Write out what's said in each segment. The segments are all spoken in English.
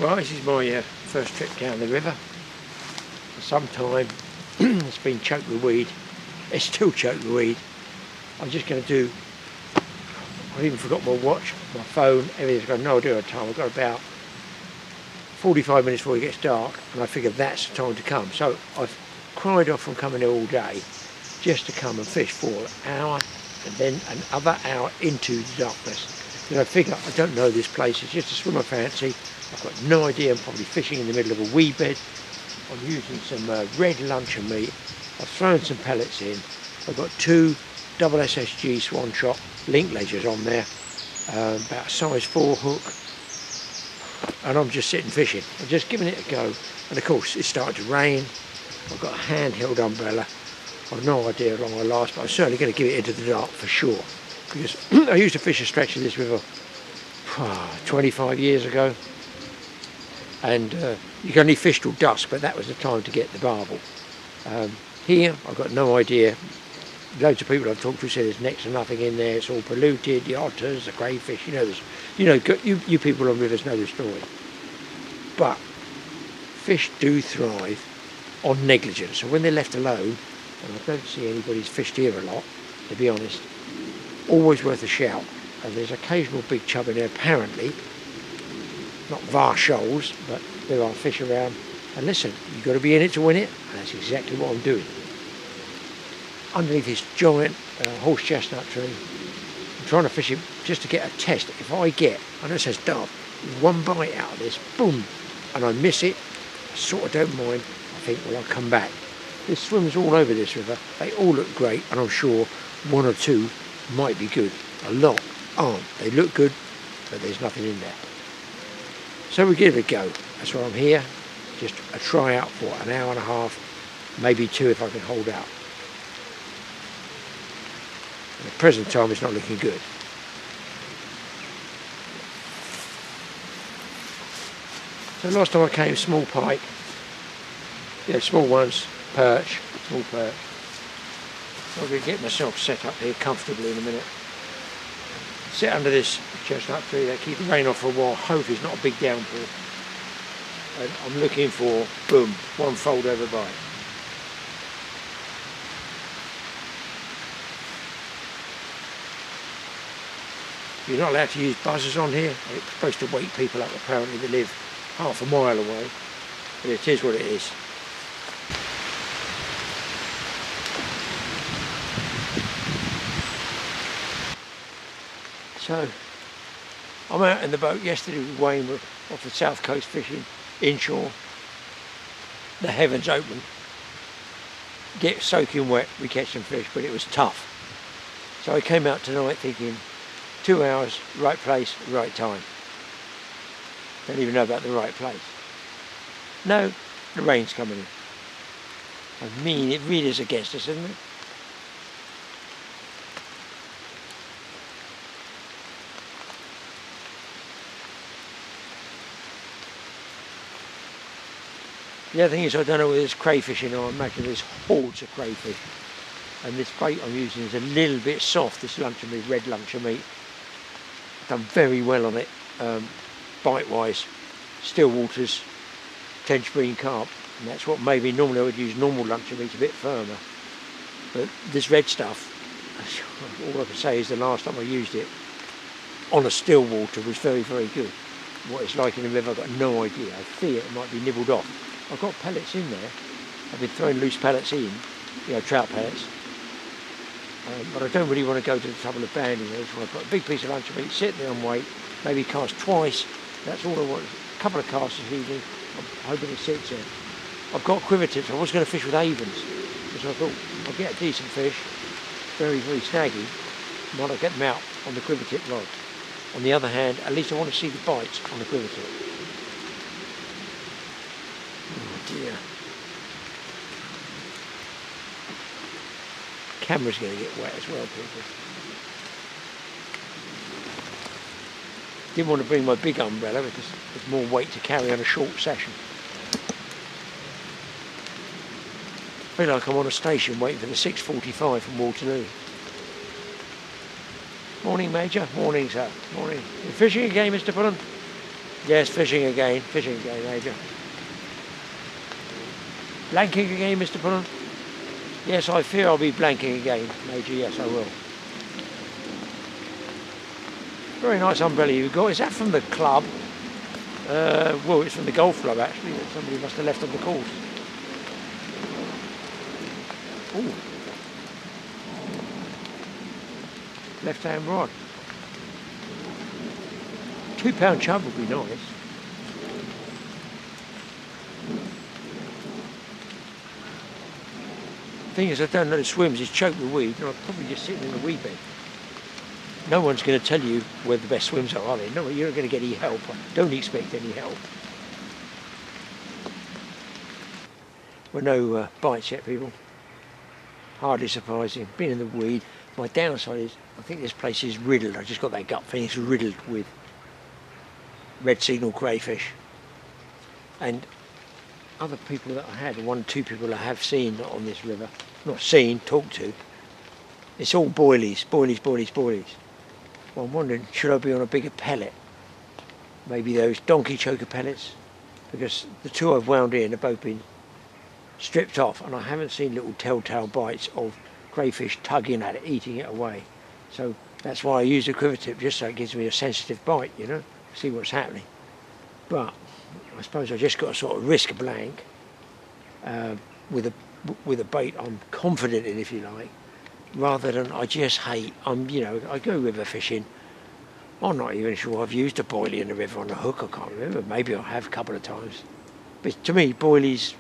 Well, this is my first trip down the river. For some time it's been choked with weed. It's still choked with weed. I'm just going to do, I even forgot my watch, my phone, everything's got no idea of time. I've got about 45 minutes before it gets dark, and I figured that's the time to come. So I've cried off from coming here all day just to come and fish for an hour and then another hour into the darkness. Because I figure I don't know this place, it's just a swimmer fancy. I've got no idea, I'm probably fishing in the middle of a weed bed. I'm using some red luncheon meat. I've thrown some pellets in. I've got two double SSG Swan Shot link ledgers on there, about a size 4 hook, and I'm just sitting fishing. I'm just giving it a go, and of course it started to rain. I've got a handheld umbrella. I've no idea how long I'll last, but I'm certainly going to give it into the dark for sure, because I used to fish a stretch of this river 25 years ago, and you can only fish till dusk, but that was the time to get the barbel. Here I've got no idea. Loads of people I've talked to say there's next to nothing in there. It's all polluted. The otters, the crayfish. You know this. You people on rivers know the story. But fish do thrive on negligence. So when they're left alone, and I don't see anybody's fished here a lot, to be honest, always worth a shout. And there's occasional big chub in there. Apparently, not vast shoals, but there are fish around. And listen, you've got to be in it to win it. And that's exactly what I'm doing. Underneath this giant horse chestnut tree, I'm trying to fish it just to get a test. If I get, I know it says dove, one bite out of this, boom, and I miss it, I sort of don't mind. I think, well, I'll come back. There's swimmers all over this river. They all look great, and I'm sure one or two might be good. A lot aren't. They look good, but there's nothing in there. So we give it a go. That's why I'm here. Just a try out for an hour and a half, maybe 2 if I can hold out. At the present time, it's not looking good. So last time I came, small pike, small ones, perch, small perch. I'm going to get myself set up here comfortably in a minute. Sit under this chestnut tree, that keep the rain off for a while, hope it's not a big downpour. And I'm looking for, boom, one fold over bite. You're not allowed to use buzzers on here. It's supposed to wake people up, apparently they live half a mile away. But it is what it is. So, I'm out in the boat yesterday with Wayne off the south coast fishing, inshore. The heavens open. Get soaking wet, we catch some fish, but it was tough. So I came out tonight thinking, 2 hours, right place, right time. Don't even know about the right place. No, the rain's coming in. I mean, it really is against us, isn't it? The other thing is, I don't know whether there's crayfish in, or I imagine there's hordes of crayfish. And this bait I'm using is a little bit soft, this luncheon meat, red luncheon meat. Done very well on it, bite-wise. Still waters, tench green carp, and that's what maybe normally I would use normal luncheon meat, a bit firmer. But this red stuff, all I can say is the last time I used it on a still water was very, very good. What it's like in the river, I've got no idea. I fear it might be nibbled off. I've got pellets in there. I've been throwing loose pellets in, trout pellets. But I don't really want to go to the trouble of banding. I just want to put a big piece of luncheon meat, sit there and wait, maybe cast twice. That's all I want. A couple of casts is usually. I'm hoping it sits there. I've got quiver tips. I was going to fish with avens, because I thought I'll get a decent fish, very, very snaggy, why not get them out on the quiver tip rod. On the other hand, at least I want to see the bites on the quiver tip. Oh dear. Camera's going to get wet as well, people. Didn't want to bring my big umbrella because there's more weight to carry on a short session. I feel like I'm on a station waiting for the 6:45 from Waterloo. Morning, Major. Morning, sir. Morning. You fishing again, Mr. Pullen? Yes, fishing again, Major. Blanking again, Mr. Pullen? Yes, I fear I'll be blanking again, Major, yes I will. Very nice umbrella you've got. Is that from the club? Well, it's from the golf club actually, that somebody must have left on the course. Ooh. Left hand rod. £2 chub would be nice. Thing is, I don't know the swims, it's choked with weed, and I'm probably just sitting in a weed bed. No one's going to tell you where the best swims are they? No, you're not going to get any help. Don't expect any help. Well, no bites yet, people. Hardly surprising. Been in the weed. My downside is, I think this place is riddled. I just got that gut feeling it's riddled with red signal crayfish. And other people that I had, one or two people I have seen on this river, not seen, talked to, it's all boilies. Well, I'm wondering, should I be on a bigger pellet? Maybe those donkey choker pellets? Because the two I've wound in have both been stripped off, and I haven't seen little telltale bites of crayfish tugging at it, eating it away. So that's why I use a quiver tip, just so it gives me a sensitive bite, you know, see what's happening. But I suppose I just got to sort of risk a blank with a bait I'm confident in, if you like, rather than I just hate. You know, I go river fishing. I'm not even sure I've used a boilie in the river on a hook. I can't remember. Maybe I have a couple of times. But to me, boilies,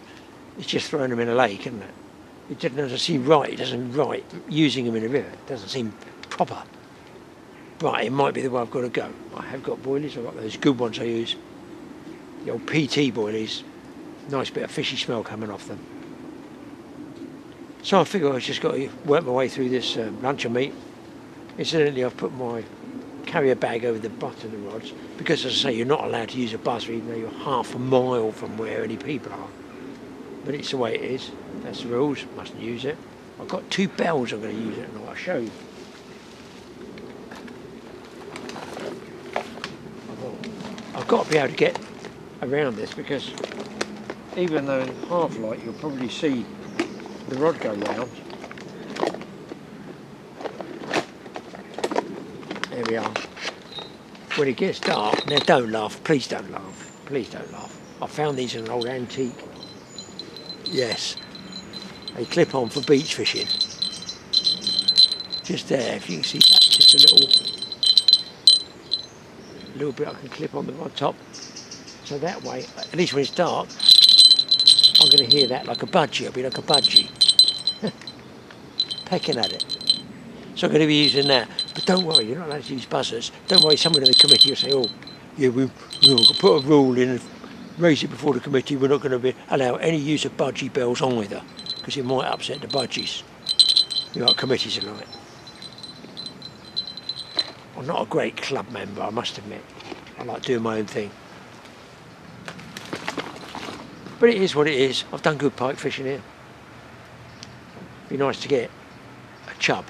it's just throwing them in a lake, isn't it? It doesn't seem right. It doesn't right using them in a river. It doesn't seem proper. But it might be the way I've got to go. I have got boilies. I've got those good ones I use. The old PT boilies. Nice bit of fishy smell coming off them. So I figure I've just got to work my way through this lunch of meat. Incidentally, I've put my carrier bag over the butt of the rods because, as I say, you're not allowed to use a buzzer even though you're half a mile from where any people are. But it's the way it is. That's the rules. Mustn't use it. I've got 2 bells I'm going to use it, and I'll show you. I've got to be able to get around this because even though in half light you'll probably see the rod go round. There we are. When it gets dark, now don't laugh, please don't laugh, please don't laugh. I found these in an old antique. Yes, they clip on for beach fishing. Just there, if you can see that, just a little bit I can clip on the rod top. So that way, at least when it's dark, I'm going to hear that like a budgie. I'll be like a budgie. Pecking at it. So I'm going to be using that. But don't worry, you're not allowed to use buzzers. Don't worry, someone in the committee will say, oh, yeah, we'll put a rule in and raise it before the committee. We're not going to allow any use of budgie bells either, because it might upset the budgies. You know what committees are like. I'm not a great club member, I must admit. I like doing my own thing. But it is what it is. I've done good pike fishing here. Be nice to get a chub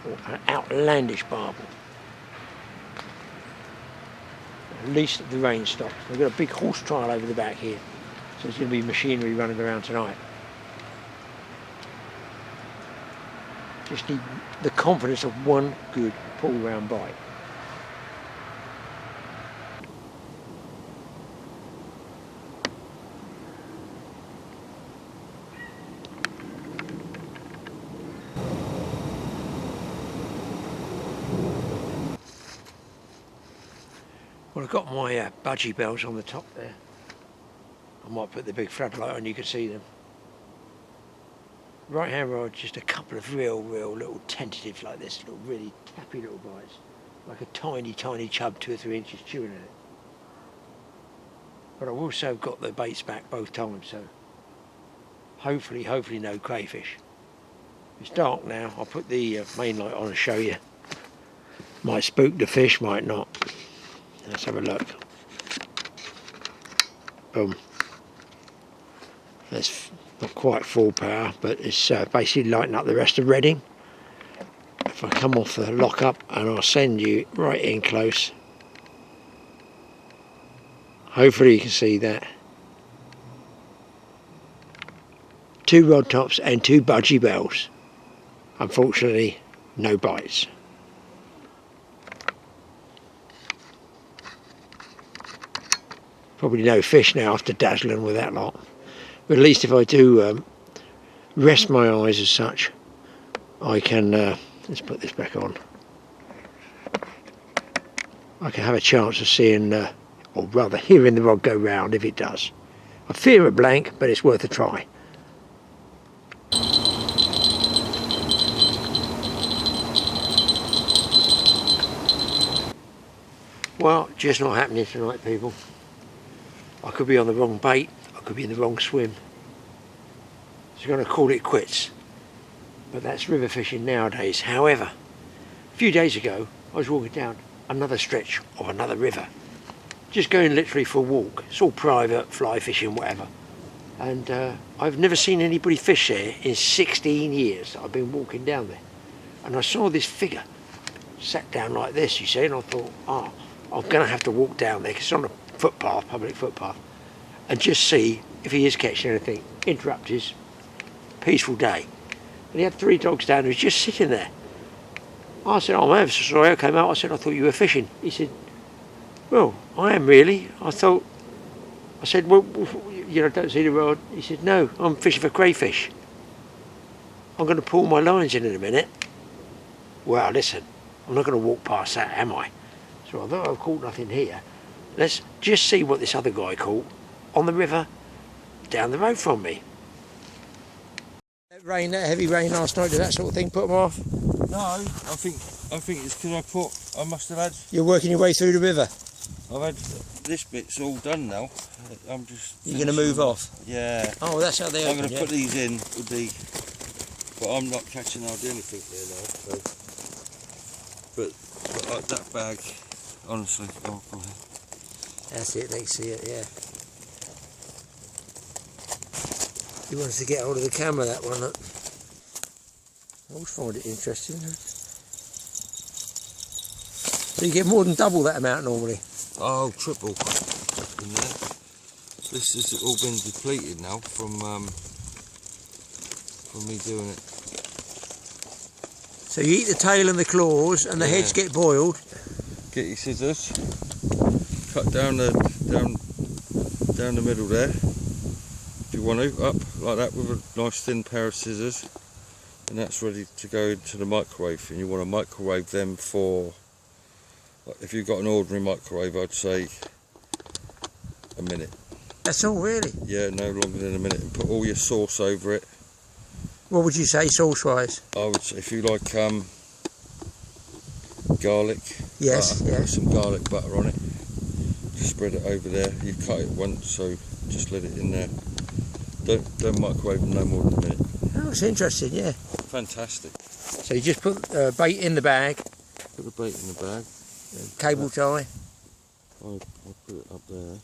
or an outlandish barbel. At least the rain stops. We've got a big horse trial over the back here, so there's going to be machinery running around tonight. Just need the confidence of one good pull round bite. Well, I've got my budgie bells on the top there. I might put the big floodlight on, you can see them. Right hand rod, just a couple of real little tentatives like this, little really tappy little bites. Like a tiny chub, 2 or 3 inches chewing at it. But I've also got the baits back both times, so hopefully no crayfish. It's dark now, I'll put the main light on and show you. Might spook the fish, might not. Let's have a look. Boom. That's not quite full power, but it's basically lighting up the rest of Reading. If I come off the lock up and I'll send you right in close. Hopefully you can see that. 2 rod tops and 2 budgie bells. Unfortunately, no bites. Probably no fish now after dazzling with that lot. But at least if I do rest my eyes as such, I can, let's put this back on. I can have a chance of seeing, or rather hearing the rod go round if it does. I fear a blank, but it's worth a try. Well, just not happening tonight, people. I could be on the wrong bait, I could be in the wrong swim. So I'm going to call it quits. But that's river fishing nowadays. However, a few days ago, I was walking down another stretch of another river. Just going literally for a walk. It's all private, fly fishing, whatever. And I've never seen anybody fish there in 16 years that I've been walking down there. And I saw this figure sat down like this, you see, and I thought, oh, I'm going to have to walk down there because it's on a footpath, public footpath, and just see if he is catching anything, interrupt his peaceful day. And he had 3 dogs down who was just sitting there. I said, oh, I'm ever so sorry. I came out, I said, I thought you were fishing. He said, well, I am really. I said, well, you know, don't see the rod. He said, no, I'm fishing for crayfish. I'm going to pull my lines in a minute. Well, listen, I'm not going to walk past that, am I? So although I've caught nothing here, let's just see what this other guy caught on the river down the road from me. That rain, that heavy rain last night, did that sort of thing put them off? No, I think it's because I must have had. You're working your way through the river. I've had this bit's all done now. I'm just. You're going to move off. Yeah. Oh, that's how they open. I'm going to put these in with the. But I'm not catching hardly anything there now. So. But that bag, honestly. Oh, go ahead. That's it. They see it. Yeah. You wanted to get hold of the camera, that one. Look. I always find it interesting. So you get more than double that amount normally? Oh, triple in there. This has all been depleted now from me doing it. So you eat the tail and the claws, and the heads get boiled. Get your scissors, cut down the middle there. If you want to, up like that with a nice thin pair of scissors. And that's ready to go into the microwave, and you want to microwave them for, if you've got an ordinary microwave, I'd say a minute. That's all, really? Yeah, no longer than a minute, and put all your sauce over it. What would you say sauce wise? I would say if you like garlic, yes, butter, yeah. put some garlic butter on it, spread it over there. You cut it once, so just let it in there. Don't microwave them no more than a minute. Oh, it's interesting, yeah. Fantastic. So you just put bait in the bag. Put the bait in the bag. Cable tie. I'll put it up there.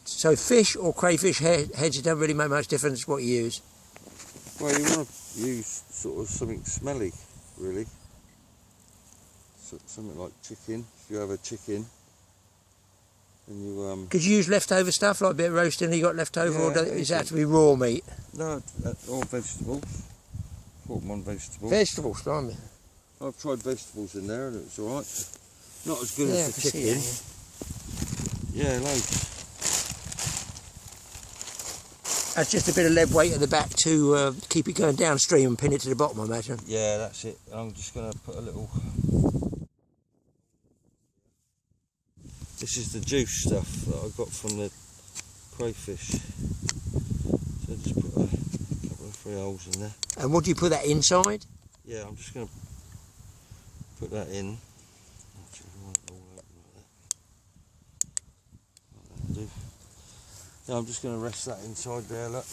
So fish or crayfish heads, it don't really make much difference what you use. Well, you want to use sort of something smelly, really. So, something like chicken, if you have a chicken. And you, could you use leftover stuff, like a bit of roasting you got left over, or does it have to be raw meat? No, all vegetables. Put them on vegetables. Vegetables, blimey. I've tried vegetables in there and it's alright. Not as good as the chicken. Yeah, loads. That's just a bit of lead weight at the back to keep it going downstream and pin it to the bottom, I imagine. Yeah, that's it. I'm just going to put a little... This is the juice stuff that I got from the crayfish. So just put a couple of 3 holes in there. And what do you put that inside? Yeah, I'm just going to put that in. Actually, I want it all open like that. Like that. Yeah, I'm just going to rest that inside there, look.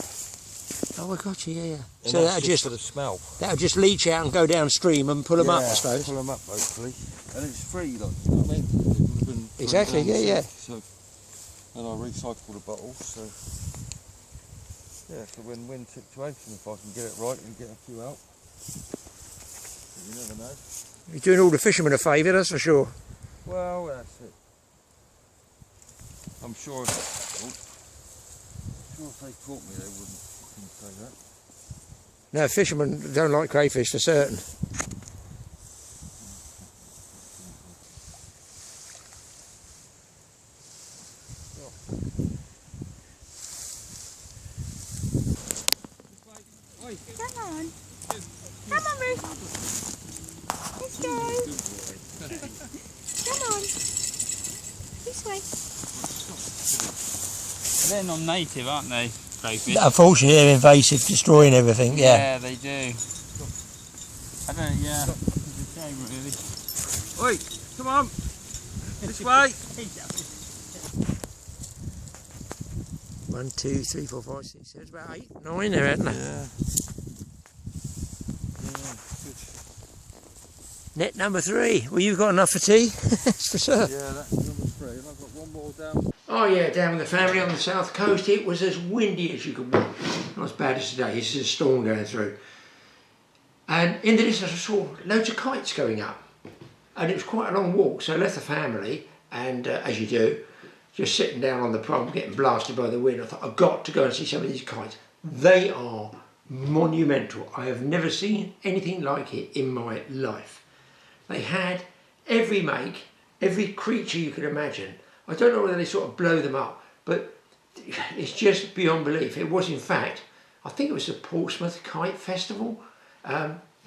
Oh, I got you, yeah. And so that'll just for the smell. That'll just leach out and go downstream and pull them up, I suppose. Pull them up, hopefully. And it's free, like, you know what I mean? It would have been exactly, yeah. So, and I recycle the bottles, so yeah, it's a win-win situation if I can get it right and get a few out. But you never know. You're doing all the fishermen a favour, that's for sure. Well, that's it. I'm sure. Oh, sure if they caught me, they wouldn't fucking say that. No, fishermen don't like crayfish for certain. Come on. Come on, Ruth. Let's go. Come on. This way. They're non-native, aren't they, crayfish? Unfortunately, they're invasive, destroying everything, Yeah, they do. I don't, yeah. It's a shame, really. Oi, come on! This way! 1, 2, 3, 4, 5, 6, 7, about 8, 9 there, isn't there? Yeah. Net number 3. Well, you've got enough for tea, that's for sure. Yeah, that's number 3, and I've got one more down. Oh yeah, down with the family on the south coast. It was as windy as you could want. Not as bad as today. This is a storm going through. And in the distance I saw loads of kites going up. And it was quite a long walk, so I left the family, and as you do, just sitting down on the prom, getting blasted by the wind. I thought, I've got to go and see some of these kites. They are monumental. I have never seen anything like it in my life. They had every make, every creature you could imagine. I don't know whether they sort of blow them up, but it's just beyond belief. It was, in fact, I think it was the Portsmouth Kite Festival.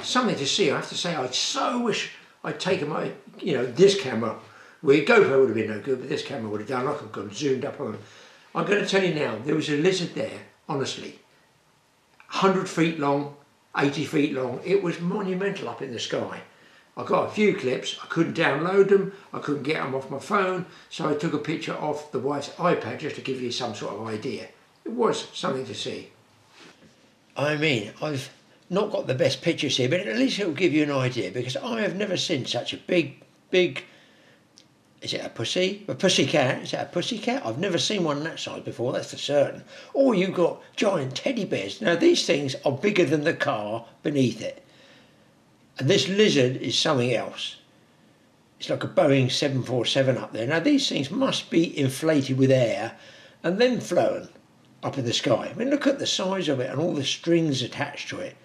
Something to see, I have to say. I so wish I'd taken my, this camera. Where GoPro would have been no good, but this camera would have done. I could have gone zoomed up on them. I'm going to tell you now, there was a lizard there, honestly. 100 feet long, 80 feet long. It was monumental up in the sky. I got a few clips, I couldn't download them, I couldn't get them off my phone, so I took a picture off the wife's iPad just to give you some sort of idea. It was something to see. I mean, I've not got the best pictures here, but at least it'll give you an idea, because I have never seen such a big, is it a pussy? A pussycat? Is it a pussycat? I've never seen one that size before, that's for certain. Or you've got giant teddy bears. Now these things are bigger than the car beneath it. And this lizard is something else. It's like a Boeing 747 up there. Now these things must be inflated with air and then flown up in the sky. I mean, look at the size of it and all the strings attached to it.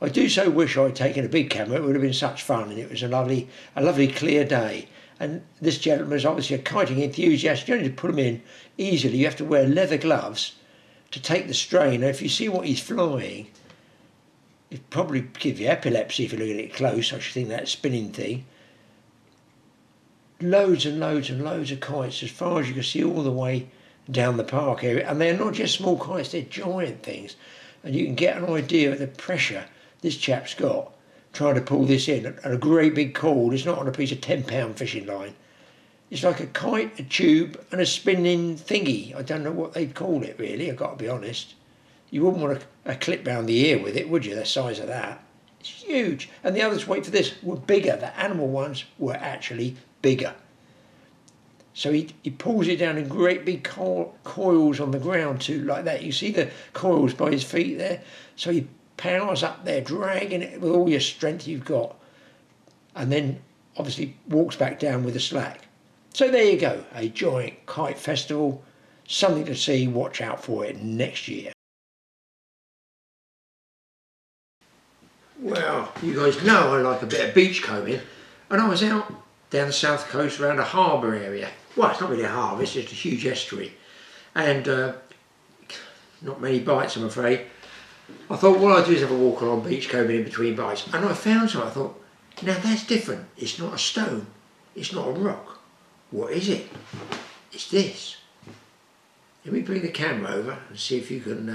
I do so wish I'd taken a big camera. It would have been such fun, and it was a lovely clear day. And this gentleman is obviously a kiting enthusiast. You don't need to put them in easily. You have to wear leather gloves to take the strain. Now, if you see what he's flying, it'd probably give you epilepsy if you look at it close. I should think that spinning thing. Loads and loads and loads of kites as far as you can see all the way down the park area. And they're not just small kites, they're giant things. And you can get an idea of the pressure this chap's got trying to pull this in. And a great big cord is not on a piece of 10-pound fishing line. It's like a kite, a tube and a spinning thingy. I don't know what they'd call it really, I've got to be honest. You wouldn't want a clip round the ear with it, would you, the size of that? It's huge. And the others, wait for this, were bigger. The animal ones were actually bigger. So he pulls it down in great big coils on the ground too, like that. You see the coils by his feet there? So he powers up there, dragging it with all your strength you've got. And then, obviously, walks back down with the slack. So there you go, a giant kite festival. Something to see, watch out for it next year. Well, you guys know I like a bit of beach combing, and I was out down the south coast around a harbour area. Well, it's not really a harbour, it's just a huge estuary. And not many bites, I'm afraid. I thought what I'd do is have a walk along beach combing in between bites. And I found something, I thought, now that's different. It's not a stone, it's not a rock. What is it? It's this. Let me bring the camera over and see if you can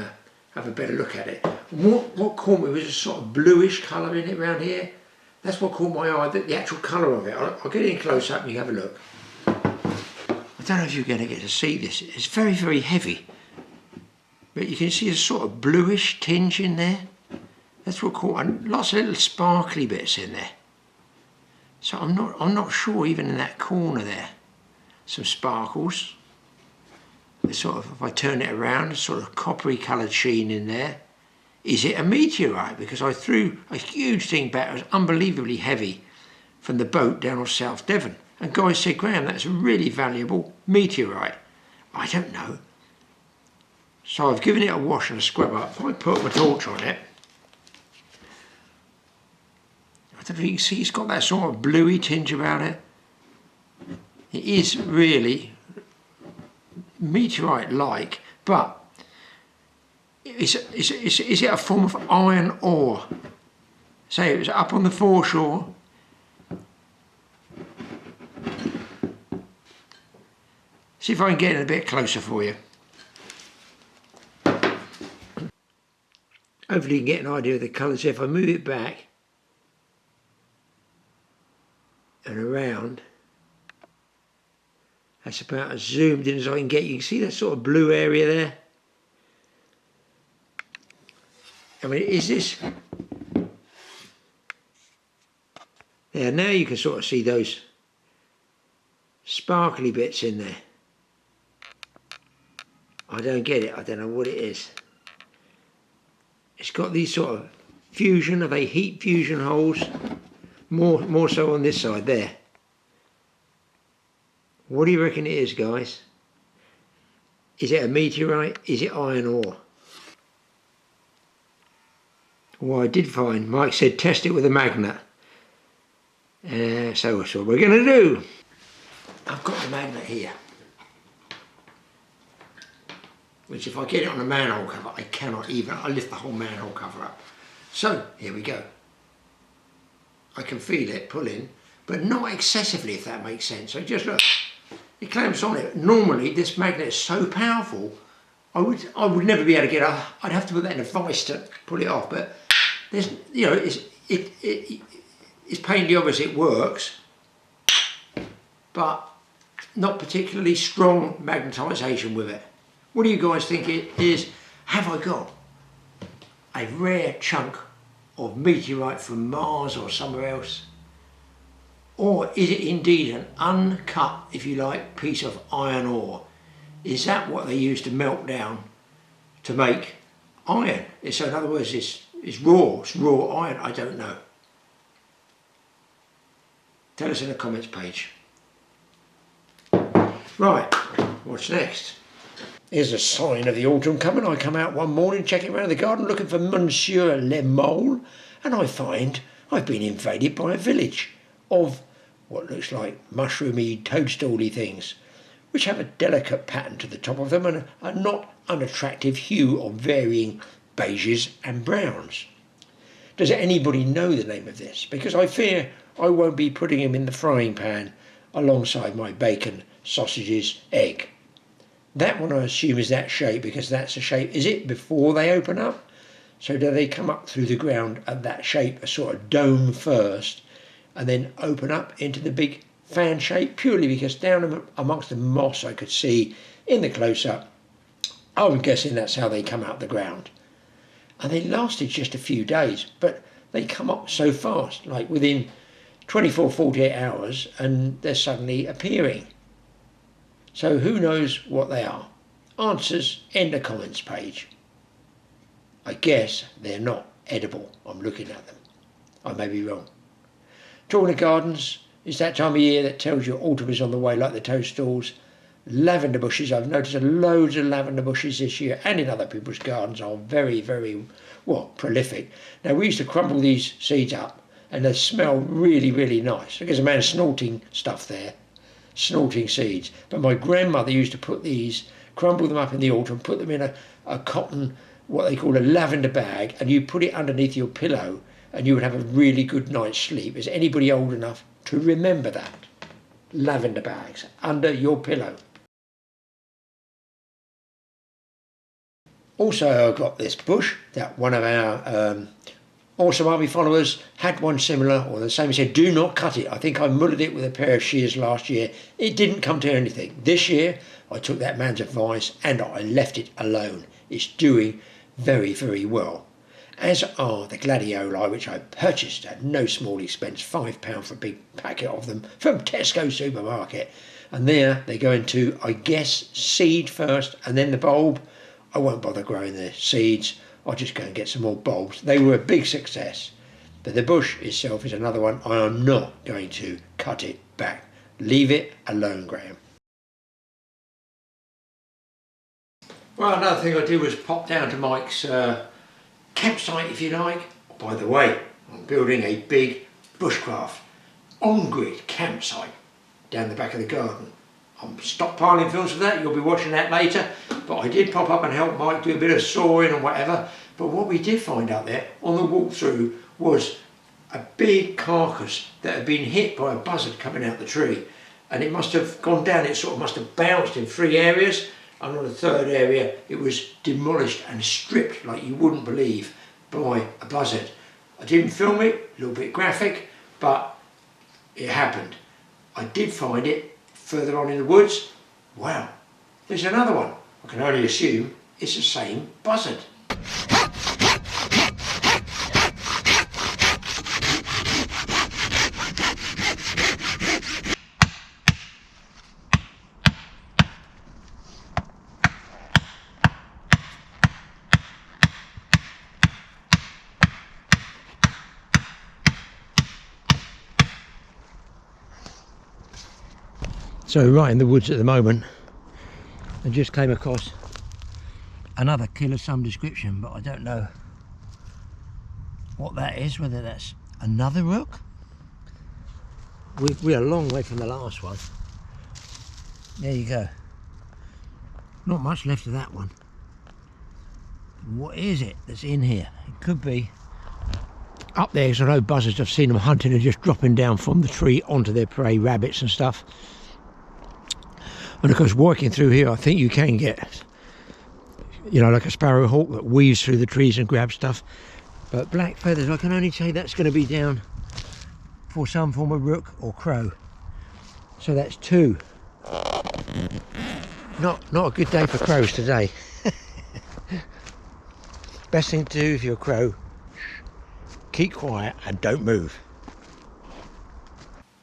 have a better look at it. What caught me was a sort of bluish colour in it around here. That's what caught my eye, the actual colour of it. I'll get it in close up and you have a look. I don't know if you're going to get to see this. It's very, very heavy. But you can see a sort of bluish tinge in there. That's what caught, and lots of little sparkly bits in there. So I'm not sure even in that corner there. Some sparkles. It's sort of, if I turn it around, a sort of coppery coloured sheen in there. Is it a meteorite? Because I threw a huge thing back, it was unbelievably heavy, from the boat down off South Devon. And guys said, Graham, that's a really valuable meteorite. I don't know. So I've given it a wash and a scrub up. If I put my torch on it, I don't know if you can see it's got that sort of bluey tinge about it. It is really meteorite-like, but is it a form of iron ore? Say it was up on the foreshore. See if I can get it a bit closer for you. Hopefully you can get an idea of the colours. If I move it back and around, that's about as zoomed in as I can get. You can see that sort of blue area there. I mean, is this... Yeah, now you can sort of see those sparkly bits in there. I don't get it. I don't know what it is. It's got these sort of fusion, are they heat fusion holes? More so on this side there. What do you reckon it is, guys? Is it a meteorite? Is it iron ore? Well, I did find, Mike said test it with a magnet. So that's what we're going to do. I've got the magnet here. Which if I get it on a manhole cover, I cannot even, I lift the whole manhole cover up. So, here we go. I can feel it pulling, but not excessively, if that makes sense. So just look, it clamps on it. Normally, this magnet is so powerful, I would never be able to get up. I'd have to put that in a vice to pull it off, but there's, you know, it's painfully obvious it works, but not particularly strong magnetisation with it. What do you guys think it is? Have I got a rare chunk of meteorite from Mars or somewhere else? Or is it indeed an uncut, if you like, piece of iron ore? Is that what they use to melt down to make iron? So in other words, it's raw iron, I don't know. Tell us in the comments page. Right, what's next? Here's a sign of the autumn coming. I come out one morning checking around the garden looking for Monsieur Le Mole, and I find I've been invaded by a village of what looks like mushroomy, toadstooly things, which have a delicate pattern to the top of them and a not unattractive hue of varying beiges and browns. Does anybody know the name of this? Because I fear I won't be putting him in the frying pan alongside my bacon, sausages, egg. That one I assume is that shape because that's the shape. Is it before they open up? So do they come up through the ground at that shape, a sort of dome first, and then open up into the big fan shape? Purely because down amongst the moss I could see in the close-up, I'm guessing that's how they come out the ground. And they lasted just a few days, but they come up so fast, like within 24, 48 hours, and they're suddenly appearing. So who knows what they are? Answers in the comments page. I guess they're not edible. I'm looking at them. I may be wrong. Talking of gardens, it's that time of year that tells you autumn is on the way, like the toadstools. Lavender bushes, I've noticed loads of lavender bushes this year and in other people's gardens are very, very, well, prolific. Now we used to crumble these seeds up and they smell really, really nice. There's a man snorting stuff there. Snorting seeds. But my grandmother used to put these, crumble them up in the autumn, put them in a cotton, what they call a lavender bag, and you put it underneath your pillow and you would have a really good night's sleep. Is anybody old enough to remember that? Lavender bags under your pillow. Also I got this bush that one of our Awesome Army followers had one similar or the same. He said, do not cut it. I think I mullered it with a pair of shears last year. It didn't come to anything. This year, I took that man's advice and I left it alone. It's doing very, very well. As are the gladioli, which I purchased at no small expense, £5 for a big packet of them from Tesco supermarket. And there they go into, I guess, seed first and then the bulb. I won't bother growing the seeds. I'll just go and get some more bulbs. They were a big success. But the bush itself is another one. I am not going to cut it back. Leave it alone, Graeme. Well, another thing I did was pop down to Mike's campsite, if you like. By the way, I'm building a big bushcraft on-grid campsite down the back of the garden. I'm stockpiling films for that, you'll be watching that later, but I did pop up and help Mike do a bit of sawing and whatever. But what we did find out there on the walkthrough was a big carcass that had been hit by a buzzard coming out the tree, and it must have gone down, it sort of must have bounced in 3 areas, and on the 3rd area it was demolished and stripped like you wouldn't believe by a buzzard. I didn't film it, a little bit graphic, but it happened. I did find it further on in the woods. Wow, there's another one. I can only assume it's the same buzzard. So right in the woods at the moment, I just came across another kill of some description, but I don't know what that is, whether that's another rook. We're a long way from the last one. There you go. Not much left of that one. What is it that's in here? It could be up there, because I know buzzards, I've seen them hunting and just dropping down from the tree onto their prey, rabbits and stuff. And of course, walking through here, I think you can get, you know, like a sparrowhawk that weaves through the trees and grabs stuff. But black feathers, I can only say that's going to be down for some form of rook or crow. So that's 2. Not a good day for crows today. Best thing to do if you're a crow, keep quiet and don't move.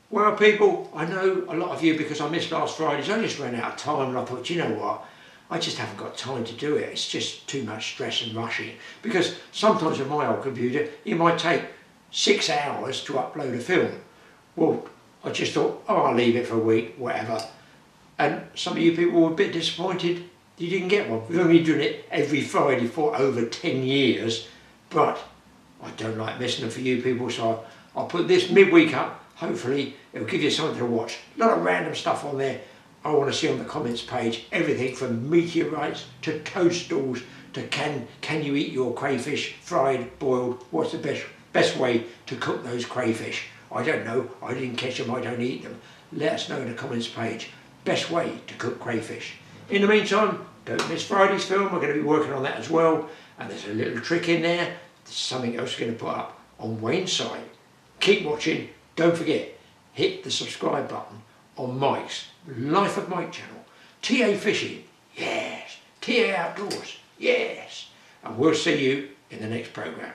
Well people, I know a lot of you, because I missed last Friday's, I just ran out of time and I thought, you know what, I just haven't got time to do it. It's just too much stress and rushing. Because sometimes on my old computer, it might take 6 hours to upload a film. Well, I just thought, oh, I'll leave it for a week, whatever. And some of you people were a bit disappointed you didn't get one. We've only been doing it every Friday for over 10 years, but I don't like missing them for you people, so I'll put this midweek up. Hopefully it'll give you something to watch. A lot of random stuff on there I want to see on the comments page. Everything from meteorites to toadstools to can you eat your crayfish, fried, boiled. What's the best way to cook those crayfish? I don't know. I didn't catch them. I don't eat them. Let us know in the comments page. Best way to cook crayfish. In the meantime, don't miss Friday's film. We're going to be working on that as well. And there's a little trick in there. There's something else we're going to put up on Wayne's side. Keep watching. Don't forget, hit the subscribe button on Mike's Life of Mike channel. TA Fishing, yes. TA Outdoors, yes. And we'll see you in the next programme.